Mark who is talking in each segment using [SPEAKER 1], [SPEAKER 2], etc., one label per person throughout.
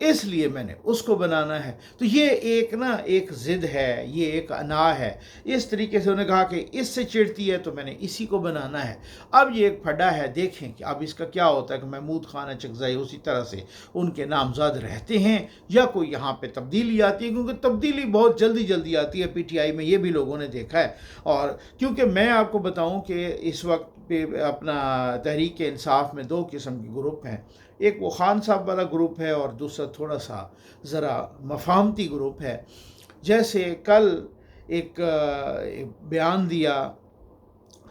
[SPEAKER 1] اس لیے میں نے اس کو بنانا ہے۔ تو یہ ایک ضد ہے، یہ ایک انا ہے۔ اس طریقے سے انہوں نے کہا کہ اس سے چڑھتی ہے تو میں نے اسی کو بنانا ہے۔ اب یہ ایک پھڈا ہے، دیکھیں کہ اب اس کا کیا ہوتا ہے کہ محمود خان اچکزئی اسی طرح سے ان کے نامزد رہتے ہیں یا کوئی یہاں پہ تبدیلی آتی ہے، کیونکہ تبدیلی بہت جلدی آتی ہے پی ٹی آئی میں، یہ بھی لوگوں نے دیکھا ہے۔ اور کیونکہ میں آپ کو بتاؤں کہ اس وقت پہ اپنا تحریک انصاف میں دو قسم کے گروپ ہیں، ایک وہ خان صاحب والا گروپ ہے اور دوسرا تھوڑا سا ذرا مفاہمتی گروپ ہے۔ جیسے کل ایک بیان دیا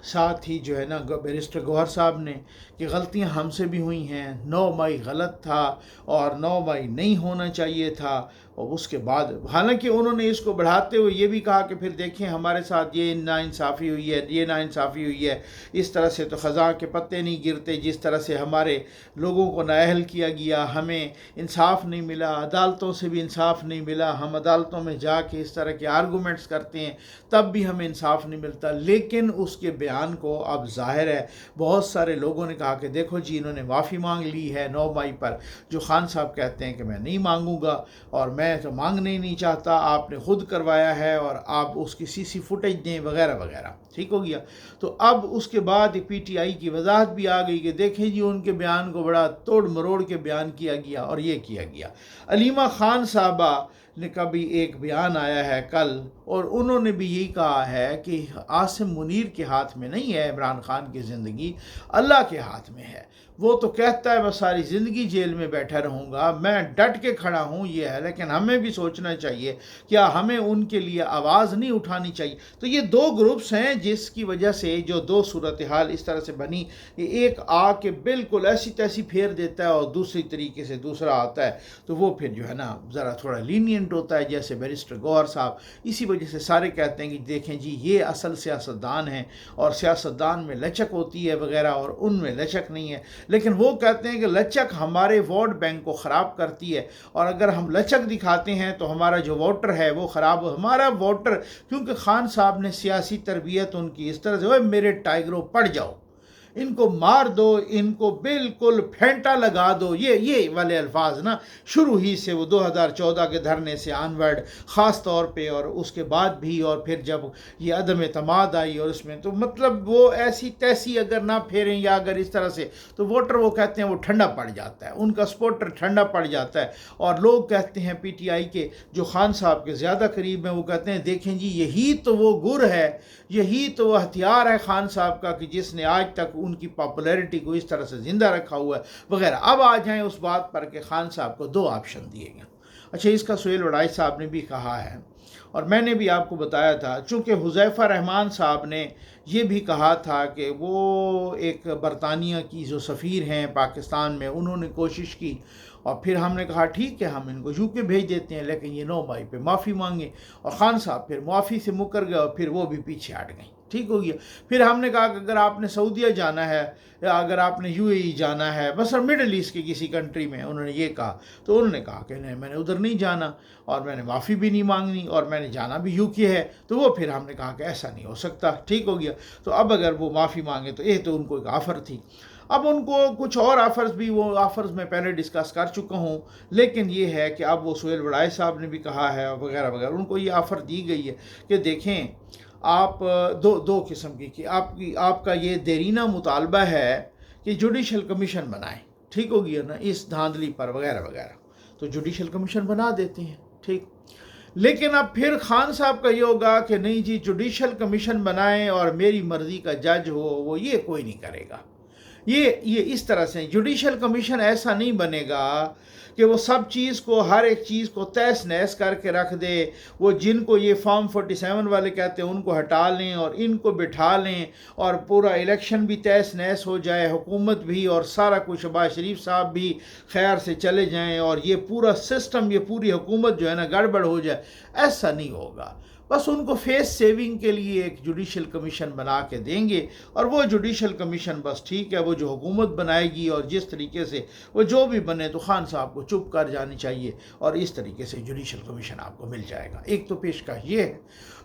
[SPEAKER 1] ساتھ ہی جو ہے نا بیرسٹر گوہر صاحب نے کہ غلطیاں ہم سے بھی ہوئی ہیں، 9 مئی غلط تھا اور 9 مئی نہیں ہونا چاہیے تھا، اور اس کے بعد حالانکہ انہوں نے اس کو بڑھاتے ہوئے یہ بھی کہا کہ پھر دیکھیں ہمارے ساتھ یہ ناانصافی ہوئی ہے، یہ ناانصافی ہوئی ہے، اس طرح سے تو خزاں کے پتے نہیں گرتے، جس طرح سے ہمارے لوگوں کو نااہل کیا گیا، ہمیں انصاف نہیں ملا، عدالتوں سے بھی انصاف نہیں ملا، ہم عدالتوں میں جا کے اس طرح کے آرگومنٹس کرتے ہیں تب بھی ہمیں انصاف نہیں ملتا۔ لیکن اس کے بیان کو اب ظاہر ہے بہت سارے لوگوں نے کہا کہ دیکھو جی انہوں نے معافی مانگ لی ہے 9 مئی پر، جو خان صاحب کہتے ہیں کہ میں نہیں مانگوں گا اور میں تو مانگنا ہی نہیں چاہتا، آپ نے خود کروایا ہے اور آپ اس کی سی فوٹیج دیں وغیرہ وغیرہ، ٹھیک ہو گیا۔ تو اب اس کے بعد پی ٹی آئی کی وضاحت بھی آ گئی کہ دیکھیں جی ان کے بیان کو بڑا توڑ مروڑ کے بیان کیا گیا اور یہ کیا گیا۔ علیمہ خان صاحبہ نے کا بھی ایک بیان آیا ہے کل، اور انہوں نے بھی یہی کہا ہے کہ عاصم منیر کے ہاتھ میں نہیں ہے عمران خان کی زندگی، اللہ کے ہاتھ میں ہے۔ وہ تو کہتا ہے میں ساری زندگی جیل میں بیٹھا رہوں گا، میں ڈٹ کے کھڑا ہوں، یہ ہے، لیکن ہمیں بھی سوچنا چاہیے کیا ہمیں ان کے لیے آواز نہیں اٹھانی چاہیے۔ تو یہ دو گروپس ہیں جس کی وجہ سے جو دو صورتحال اس طرح سے بنی، ایک آ کے بالکل ایسی تیسی پھیر دیتا ہے اور دوسری طریقے سے دوسرا آتا ہے، تو وہ پھر جو ہے نا ذرا تھوڑا لینینٹ ہوتا ہے، جیسے بیرسٹر گوہر صاحب۔ اسی وجہ سے سارے کہتے ہیں کہ دیکھیں جی یہ اصل سیاستدان ہیں اور سیاستدان میں لچک ہوتی ہے وغیرہ اور ان میں لچک نہیں ہے، لیکن وہ کہتے ہیں کہ لچک ہمارے ووٹ بینک کو خراب کرتی ہے، اور اگر ہم لچک دکھاتے ہیں تو ہمارا جو ووٹر ہے وہ خراب ہمارا ووٹر، کیونکہ خان صاحب نے سیاسی تربیت ان کی اس طرح سے، میرے ٹائگروں پڑ جاؤ، ان کو مار دو، ان کو بالکل پھینٹا لگا دو، یہ والے الفاظ نا شروع ہی سے وہ 2014 کے دھرنے سے آنورڈ خاص طور پہ، اور اس کے بعد بھی، اور پھر جب یہ عدم اعتماد آئی اور اس میں تو مطلب وہ ایسی تیسی اگر نہ پھیریں یا اگر اس طرح سے تو ووٹر وہ کہتے ہیں وہ ٹھنڈا پڑ جاتا ہے، ان کا سپورٹر ٹھنڈا پڑ جاتا ہے۔ اور لوگ کہتے ہیں پی ٹی آئی کے جو خان صاحب کے زیادہ قریب ہیں وہ کہتے ہیں دیکھیں جی یہی تو وہ گر ہے، یہی تو وہ ہتھیار ہے خان صاحب کا کہ جس نے آج تک ان کی پاپولیرٹی کو اس طرح سے زندہ رکھا ہوا ہے وغیرہ۔ اب آ جائیں اس بات پر کہ خان صاحب کو 2 آپشن دیے گئے۔ اچھا، اس کا سہیل وڑائی صاحب نے بھی کہا ہے، اور میں نے بھی آپ کو بتایا تھا، چونکہ حذیفہ رحمان صاحب نے یہ بھی کہا تھا کہ وہ ایک برطانیہ کی جو سفیر ہیں پاکستان میں، انہوں نے کوشش کی، اور پھر ہم نے کہا ٹھیک ہے ہم ان کو یو کے بھیج دیتے ہیں، لیکن یہ 9 مئی پہ معافی مانگے، اور خان صاحب پھر معافی سے مکر گئے اور پھر وہ بھی پیچھے ہٹ گئیں، ٹھیک ہو گیا۔ پھر ہم نے کہا کہ اگر آپ نے سعودیہ جانا ہے یا اگر آپ نے یو اے ای جانا ہے، مثلا مڈل ایسٹ کی کسی کنٹری میں، انہوں نے یہ کہا، تو انہوں نے کہا کہ نہیں میں نے ادھر نہیں جانا اور میں نے معافی بھی نہیں مانگنی اور میں نے جانا بھی یو کے ہے، تو وہ پھر ہم نے کہا کہ ایسا نہیں ہو سکتا، ٹھیک ہو گیا۔ تو اب اگر وہ معافی مانگے تو یہ تو ان کو ایک آفر تھی، اب ان کو کچھ اور آفرز بھی، وہ آفرز میں پہلے ڈسکس کر چکا ہوں، لیکن یہ ہے کہ اب وہ سہیل وڑائی صاحب نے بھی کہا ہے وغیرہ وغیرہ، ان کو یہ آفر دی گئی ہے کہ دیکھیں آپ دو قسم کی کہ آپ کا یہ دیرینہ مطالبہ ہے کہ جوڈیشل کمیشن بنائیں، ٹھیک ہو گیا نا، اس دھاندلی پر وغیرہ وغیرہ، تو جوڈیشل کمیشن بنا دیتے ہیں، ٹھیک۔ لیکن اب پھر خان صاحب کا یہ ہوگا کہ نہیں جی جوڈیشل کمیشن بنائیں اور میری مرضی کا جج ہو، وہ یہ کوئی نہیں کرے گا، یہ اس طرح سے جوڈیشل کمیشن ایسا نہیں بنے گا کہ وہ سب چیز کو، ہر ایک چیز کو تہس نہس کر کے رکھ دے، وہ جن کو یہ فارم 47 والے کہتے ہیں ان کو ہٹا لیں اور ان کو بٹھا لیں اور پورا الیکشن بھی تہس نہس ہو جائے، حکومت بھی اور سارا کچھ، شہباز شریف صاحب بھی خیر سے چلے جائیں اور یہ پورا سسٹم، یہ پوری حکومت جو ہے نا گڑبڑ ہو جائے، ایسا نہیں ہوگا۔ بس ان کو فیس سیونگ کے لیے ایک جوڈیشل کمیشن بنا کے دیں گے، اور وہ جوڈیشل کمیشن بس ٹھیک ہے، وہ جو حکومت بنائے گی اور جس طریقے سے وہ جو بھی بنے تو خان صاحب کو چپ کر جانی چاہیے، اور اس طریقے سے جوڈیشل کمیشن آپ کو مل جائے گا۔ ایک تو پیشکش یہ ہے،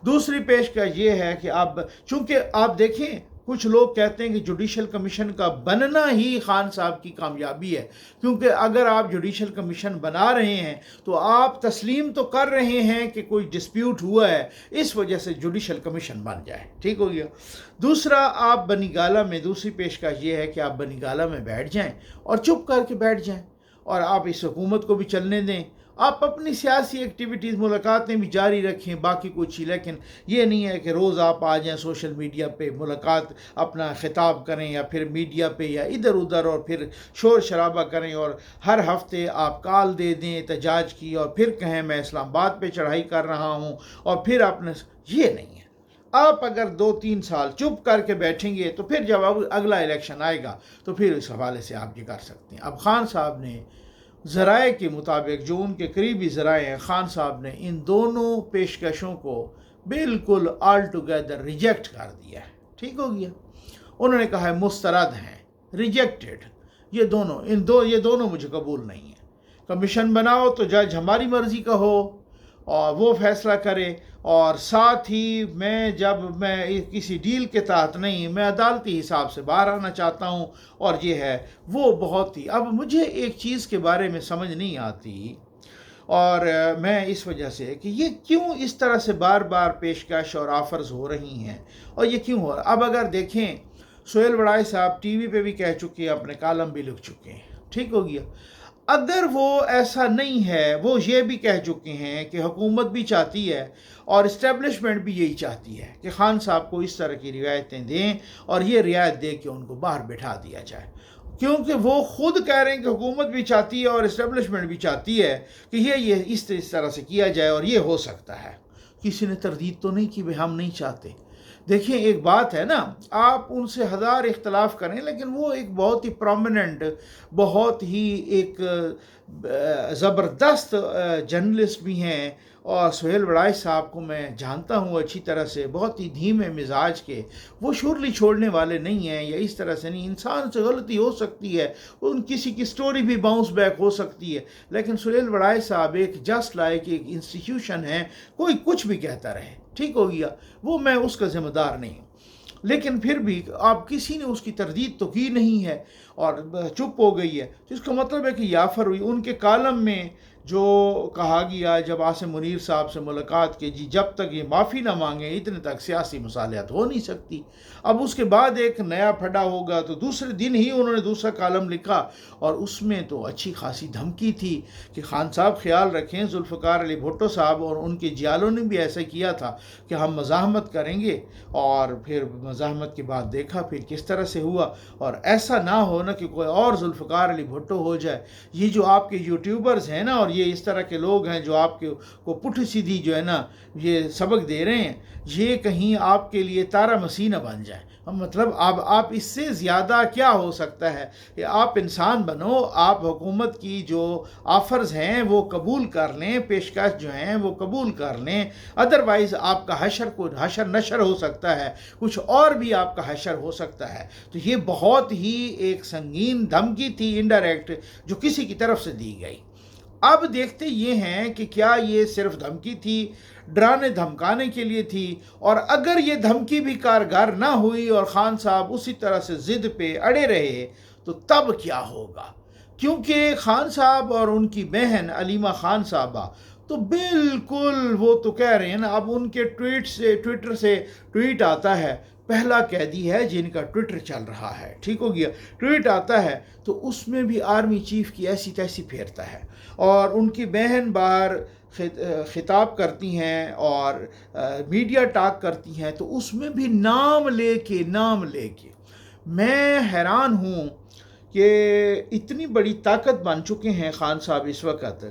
[SPEAKER 1] دوسری پیشکش یہ ہے کہ اب چونکہ آپ دیکھیں کچھ لوگ کہتے ہیں کہ جوڈیشل کمیشن کا بننا ہی خان صاحب کی کامیابی ہے، کیونکہ اگر آپ جوڈیشل کمیشن بنا رہے ہیں تو آپ تسلیم تو کر رہے ہیں کہ کوئی ڈسپیوٹ ہوا ہے، اس وجہ سے جوڈیشل کمیشن بن جائے۔ ٹھیک ہو گیا۔ دوسرا، آپ بنی گالہ میں دوسری پیشکش یہ ہے کہ آپ بنی گالہ میں بیٹھ جائیں اور چپ کر کے بیٹھ جائیں، اور آپ اس حکومت کو بھی چلنے دیں، آپ اپنی سیاسی ایکٹیویٹیز ملاقاتیں بھی جاری رکھیں، باقی کچھ ہی، لیکن یہ نہیں ہے کہ روز آپ آ جائیں سوشل میڈیا پہ ملاقات اپنا خطاب کریں یا پھر میڈیا پہ یا ادھر ادھر اور پھر شور شرابہ کریں، اور ہر ہفتے آپ کال دے دیں احتجاج کی اور پھر کہیں میں اسلام آباد پہ چڑھائی کر رہا ہوں، اور پھر اپنے یہ نہیں ہے۔ آپ اگر 2-3 سال چپ کر کے بیٹھیں گے تو پھر جب اگلا الیکشن آئے گا تو پھر اس حوالے سے آپ یہ کر سکتے ہیں۔ اب خان صاحب نے ذرائع کے مطابق، جو ان کے قریبی ذرائع ہیں، خان صاحب نے ان دونوں پیشکشوں کو بالکل آل ٹوگیدر ریجیکٹ کر دیا ہے۔ ٹھیک ہو گیا۔ انہوں نے کہا ہے مسترد ہیں، ریجیکٹڈ، یہ دونوں مجھے قبول نہیں ہیں۔ کمیشن بناؤ تو جج ہماری مرضی کا ہو اور وہ فیصلہ کرے، اور ساتھ ہی جب میں کسی ڈیل کے تحت نہیں، میں عدالتی حساب سے باہر آنا چاہتا ہوں، اور یہ ہے وہ بہت ہی۔ اب مجھے ایک چیز کے بارے میں سمجھ نہیں آتی، اور میں اس وجہ سے کہ یہ کیوں اس طرح سے بار بار پیشکش اور آفرز ہو رہی ہیں، اور یہ کیوں ہو رہا۔ اب اگر دیکھیں، سہیل وڑائے صاحب ٹی وی پہ بھی کہہ چکے ہیں، اپنے کالم بھی لکھ چکے ہیں۔ ٹھیک ہو گیا۔ اگر وہ ایسا نہیں ہے، وہ یہ بھی کہہ چکے ہیں کہ حکومت بھی چاہتی ہے اور اسٹیبلشمنٹ بھی یہی چاہتی ہے کہ خان صاحب کو اس طرح کی رعایتیں دیں، اور یہ رعایت دے کے ان کو باہر بٹھا دیا جائے، کیونکہ وہ خود کہہ رہے ہیں کہ حکومت بھی چاہتی ہے اور اسٹیبلشمنٹ بھی چاہتی ہے کہ یہ اس طرح سے کیا جائے، اور یہ ہو سکتا ہے۔ کسی نے تردید تو نہیں کی بھائی ہم نہیں چاہتے۔ دیکھیں، ایک بات ہے نا، آپ ان سے ہزار اختلاف کریں، لیکن وہ ایک بہت ہی پرومیننٹ، بہت ہی ایک زبردست جرنلسٹ بھی ہیں، اور سہیل وڑائے صاحب کو میں جانتا ہوں اچھی طرح سے، بہت ہی دھیمے مزاج کے، وہ شورلی چھوڑنے والے نہیں ہیں، یا اس طرح سے نہیں۔ انسان سے غلطی ہو سکتی ہے، ان کسی کی سٹوری بھی باؤنس بیک ہو سکتی ہے، لیکن سہیل وڑائے صاحب ایک جسٹ لائک ایک انسٹیٹیوشن ہے، کوئی کچھ بھی کہتا رہے۔ ٹھیک ہو گیا۔ وہ میں اس کا ذمہ دار نہیں ہوں، لیکن پھر بھی آپ کسی نے اس کی تردید تو کی نہیں ہے اور چپ ہو گئی ہے، تو اس کا مطلب ہے کہ یہ آفر ہوئی۔ ان کے کالم میں جو کہا گیا جب عاصم منیر صاحب سے ملاقات کی، جب تک یہ معافی نہ مانگیں اتنے تک سیاسی مصالحت ہو نہیں سکتی۔ اب اس کے بعد ایک نیا پھڈا ہوگا، تو دوسرے دن ہی انہوں نے دوسرا کالم لکھا، اور اس میں تو اچھی خاصی دھمکی تھی کہ خان صاحب خیال رکھیں، ذوالفقار علی بھٹو صاحب اور ان کے جیالوں نے بھی ایسا کیا تھا کہ ہم مزاحمت کریں گے، اور پھر مزاحمت کے بعد دیکھا پھر کس طرح سے ہوا، اور ایسا نہ ہونا کہ کوئی اور ذوالفقار علی بھٹو ہو جائے۔ یہ جو آپ کے یوٹیوبرز ہیں نا، اور یہ اس طرح کے لوگ ہیں جو آپ کو پٹھ سیدھی جو ہے نا یہ سبق دے رہے ہیں، یہ کہیں آپ کے لیے تارا مسیح نہ بن جائے۔ مطلب اب آپ اس سے زیادہ کیا ہو سکتا ہے کہ آپ انسان بنو، آپ حکومت کی جو آفرز ہیں وہ قبول کر لیں، پیشکش جو ہیں وہ قبول کر لیں، ادروائز آپ کا حشر نشر ہو سکتا ہے، کچھ اور بھی آپ کا حشر ہو سکتا ہے۔ تو یہ بہت ہی ایک سنگین دھمکی تھی انڈائریکٹ، جو کسی کی طرف سے دی گئی۔ اب دیکھتے یہ ہیں کہ کیا یہ صرف دھمکی تھی، ڈرانے دھمکانے کے لیے تھی، اور اگر یہ دھمکی بھی کارگر نہ ہوئی اور خان صاحب اسی طرح سے ضد پہ اڑے رہے تو تب کیا ہوگا؟ کیونکہ خان صاحب اور ان کی بہن علیمہ خان صاحبہ تو بالکل، وہ تو کہہ رہے ہیں نا، اب ان کے ٹویٹر سے ٹویٹ آتا ہے، پہلا قیدی ہے جن کا ٹویٹر چل رہا ہے۔ ٹھیک ہو گیا۔ ٹویٹ آتا ہے تو اس میں بھی آرمی چیف کی ایسی تیسی پھیرتا ہے، اور ان کی بہن باہر خطاب کرتی ہیں اور میڈیا ٹاک کرتی ہیں، تو اس میں بھی نام لے کے میں حیران ہوں کہ اتنی بڑی طاقت بن چکے ہیں خان صاحب اس وقت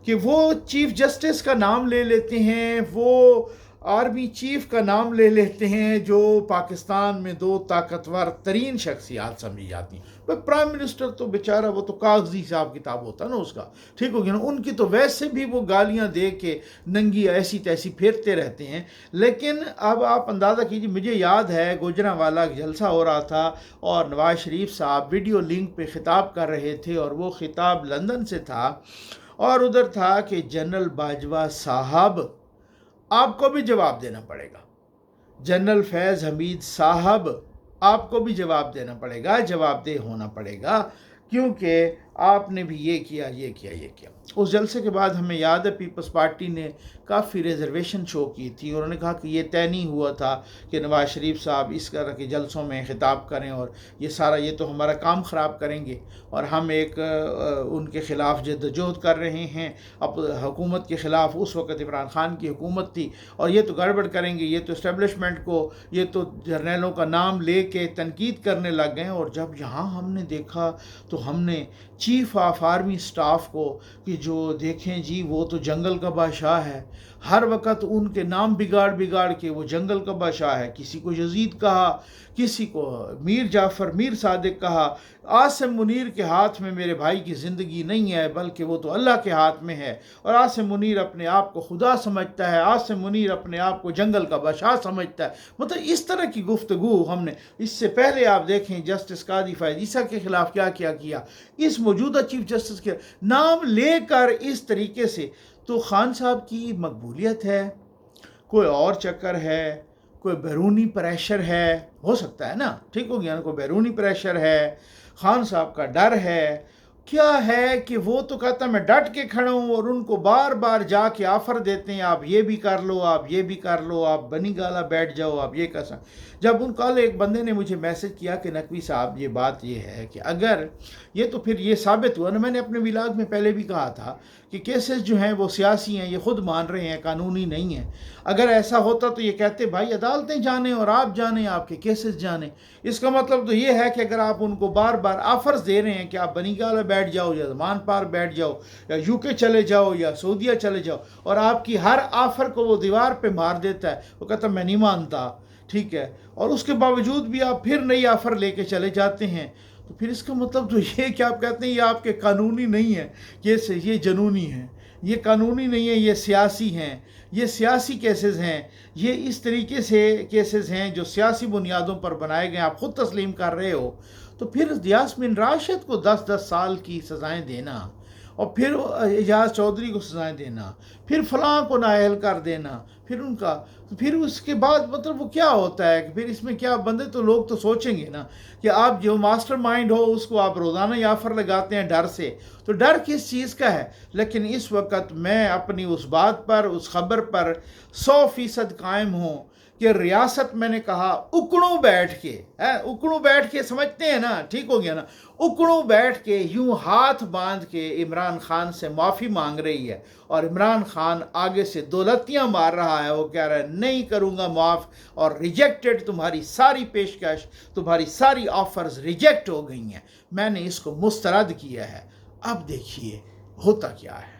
[SPEAKER 1] کہ وہ چیف جسٹس کا نام لے لیتے ہیں، وہ آرمی چیف کا نام لے لیتے ہیں، جو پاکستان میں 2 طاقتور ترین شخصیات سمجھی جاتی ہیں۔ پرائم منسٹر تو بیچارہ وہ تو کاغذی حساب کتاب ہوتا نا اس کا۔ ٹھیک ہو گیا نا۔ ان کی تو ویسے بھی وہ گالیاں دے کے ننگی ایسی تیسی پھیرتے رہتے ہیں، لیکن اب آپ اندازہ کیجیے، مجھے یاد ہے گوجرانوالہ جلسہ ہو رہا تھا اور نواز شریف صاحب ویڈیو لنک پہ خطاب کر رہے تھے، اور وہ خطاب لندن سے تھا، اور ادھر تھا کہ جنرل باجوہ صاحب آپ کو بھی جواب دینا پڑے گا، جنرل فیض حمید صاحب آپ کو بھی جواب دینا پڑے گا، جواب دہ ہونا پڑے گا، کیونکہ آپ نے بھی یہ کیا یہ کیا یہ کیا۔ اس جلسے کے بعد ہمیں یاد ہے پیپلز پارٹی نے کافی ریزرویشن شو کی تھی، اور انہوں نے کہا کہ یہ طے نہیں ہوا تھا کہ نواز شریف صاحب اس طرح کے جلسوں میں خطاب کریں، اور یہ سارا یہ تو ہمارا کام خراب کریں گے، اور ہم ایک ان کے خلاف جدوجہد کر رہے ہیں اب حکومت کے خلاف۔ اس وقت عمران خان کی حکومت تھی، اور یہ تو گڑبڑ کریں گے، یہ تو اسٹیبلشمنٹ کو، یہ تو جرنیلوں کا نام لے کے تنقید کرنے لگ گئے۔ اور جب یہاں ہم نے دیکھا تو ہم نے چیف آف آرمی اسٹاف کو کہ جو دیکھیں جی وہ تو جنگل کا بادشاہ ہے، ہر وقت ان کے نام بگاڑ کے وہ جنگل کا بادشاہ ہے، کسی کو یزید کہا، کسی کو میر جعفر میر صادق کہا۔ عاصم منیر کے ہاتھ میں میرے بھائی کی زندگی نہیں ہے، بلکہ وہ تو اللہ کے ہاتھ میں ہے، اور عاصم منیر اپنے آپ کو خدا سمجھتا ہے، عاصم منیر اپنے آپ کو جنگل کا بادشاہ سمجھتا ہے۔ مطلب اس طرح کی گفتگو ہم نے اس سے پہلے آپ دیکھیں جسٹس قاضی فائز عیسیٰ کے خلاف کیا اس موجودہ چیف جسٹس کے نام لے کر اس طریقے سے۔ تو خان صاحب کی مقبولیت ہے، کوئی اور چکر ہے، کوئی بیرونی پریشر ہے، ہو سکتا ہے نا، ٹھیک ہو گیا نا، کوئی بیرونی پریشر ہے، خان صاحب کا ڈر ہے، کیا ہے کہ وہ تو کہتا میں ڈٹ کے کھڑا ہوں، اور ان کو بار بار جا کے آفر دیتے ہیں آپ یہ بھی کر لو، آپ یہ بھی کر لو، آپ بنی گالا بیٹھ جاؤ، آپ یہ کر سکتے۔ جب ان کل ایک بندے نے مجھے میسج کیا کہ نقوی صاحب یہ بات یہ ہے کہ اگر یہ تو پھر یہ ثابت ہوا نا، میں نے اپنے ولاگ میں پہلے بھی کہا تھا کہ کیسز جو ہیں وہ سیاسی ہیں، یہ خود مان رہے ہیں قانونی نہیں ہیں۔ اگر ایسا ہوتا تو یہ کہتے بھائی عدالتیں جانیں اور آپ جانیں، آپ کے کیسز جانیں۔ اس کا مطلب تو یہ ہے کہ اگر آپ ان کو بار بار آفرز دے رہے ہیں کہ آپ بنی گالا بیٹھ جاؤ، یا زمان پار بیٹھ جاؤ، یا یو کے چلے جاؤ، یا سعودیہ چلے جاؤ، اور آپ کی ہر آفر کو وہ دیوار پہ مار دیتا ہے، وہ کہتا میں نہیں مانتا، ٹھیک ہے، اور اس کے باوجود بھی آپ پھر نئی آفر لے کے چلے جاتے ہیں، تو پھر اس کا مطلب تو یہ کہ آپ کہتے ہیں یہ آپ کے قانونی نہیں ہے، یہ جنونی ہیں، یہ قانونی نہیں ہے، یہ سیاسی ہیں، یہ سیاسی کیسز ہیں، یہ اس طریقے سے کیسز ہیں جو سیاسی بنیادوں پر بنائے گئے، آپ خود تسلیم کر رہے ہو۔ تو پھر یاسمین راشد کو 10 سال کی سزائیں دینا، اور پھر اعجاز چودھری کو سزائیں دینا، پھر فلاں کو نااہل کر دینا، پھر ان کا، تو پھر اس کے بعد مطلب وہ کیا ہوتا ہے کہ پھر اس میں کیا بندے تو لوگ تو سوچیں گے نا کہ آپ جو ماسٹر مائنڈ ہو اس کو آپ روزانہ ہی آفر لگاتے ہیں ڈر سے، تو ڈر کس چیز کا ہے؟ لیکن اس وقت میں اپنی اس بات پر، اس خبر پر 100% قائم ہوں کہ ریاست، میں نے کہا اکڑوں بیٹھ کے سمجھتے ہیں نا، ٹھیک ہو گیا نا، اکڑوں بیٹھ کے یوں ہاتھ باندھ کے عمران خان سے معافی مانگ رہی ہے، اور عمران خان آگے سے دولتیاں مار رہا ہے، وہ کہہ رہا ہے نہیں کروں گا معاف، اور ریجیکٹڈ، تمہاری ساری پیشکش، تمہاری ساری آفرز ریجیکٹ ہو گئی ہیں، میں نے اس کو مسترد کیا ہے۔ اب دیکھیے ہوتا کیا ہے۔